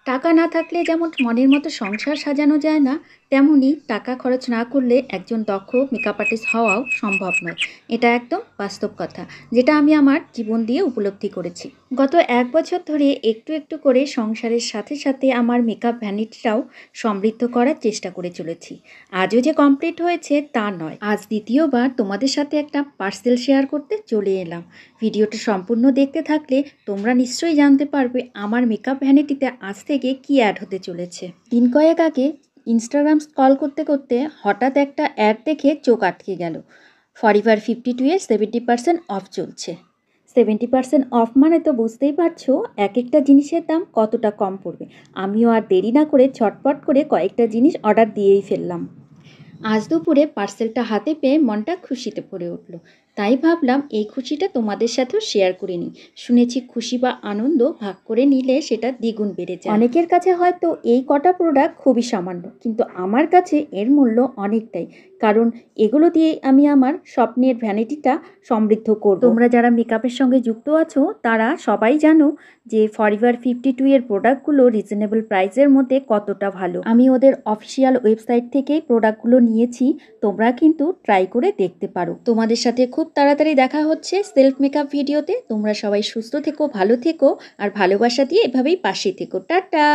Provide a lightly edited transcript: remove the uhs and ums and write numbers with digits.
টাকা না থাকলে যেমন মনের মতো সংসার সাজানো যায় না, তেমনি টাকা খরচ না করলে একজন দক্ষ মেকআপ আর্টিস্ট হওয়াও সম্ভব নয়। এটা একদম বাস্তব কথা, যেটা আমি আমার জীবন দিয়ে উপলব্ধি করেছি। গত 1 বছর ধরে একটু একটু করে সংসারের সাথে সাথে আমার মেকআপ ভ্যানিটিটাও সমৃদ্ধ করার চেষ্টা করে চলেছি। আজও যে কমপ্লিট হয়েছে তা নয়, আজ দ্বিতীয়বার তোমাদের সাথে একটা পার্সেল শেয়ার করতে চলে এলাম। ভিডিওটা সম্পূর্ণ দেখতে থাকলে তোমরা নিশ্চয়ই জানতে পারবে আমার মেকআপ ভ্যানিটিতে আজ থেকে কি অ্যাড হতে চলেছে। দিন কয়েক আগে ইনস্টাগ্রাম স্ক্রল করতে করতে হঠাৎ একটা অ্যাড দেখে চোখ আটকে গেল। ফরএভার 52 এর 70% অফ চলছে। 70% অফ মানে তো বুঝতেই পারছো এক একটা জিনিসের দাম কতটা কম পড়বে। আমিও আর দেরি না করে ঝটপট করে কয়েকটা জিনিস অর্ডার দিয়েই ফেললাম। আজ দুপুরে পার্সেলটা হাতে পেয়ে মনটা খুশিতে ভরে উঠল। তাই ভাবলাম এই খুশিটা তোমাদের সাথেও শেয়ার করে নিই। শুনেছি খুশি বা আনন্দ ভাগ করে নিলে সেটা দ্বিগুণ বেড়ে যায়। অনেকের কাছে হয়তো এই কটা প্রোডাক্ট খুবই সামান্য, কিন্তু আমার কাছে এর মূল্য অনেকটাই। কারণ এগুলো দিয়ে আমি আমার স্বপ্নের ভ্যানিটিটা সমৃদ্ধ করব। তোমরা যারা মেকআপের সঙ্গে যুক্ত আছো তারা সবাই জানো যে ফরএভার 52 এর প্রোডাক্টগুলো রিজনেবল প্রাইসের মধ্যে কতটা ভালো। আমি ওদের অফিসিয়াল ওয়েবসাইট থেকেই প্রোডাক্টগুলো নিয়েছি, তোমরা কিন্তু ট্রাই করে দেখতে পারো। তোমাদের সাথে খুব তাড়াতাড়ি দেখা হচ্ছে সেলফ মেকআপ ভিডিওতে। তোমরা সবাই সুস্থ থেকো, ভালো থেকো আর ভালোবাসা দিয়ে এভাবেই পাশে থেকো। টাটা।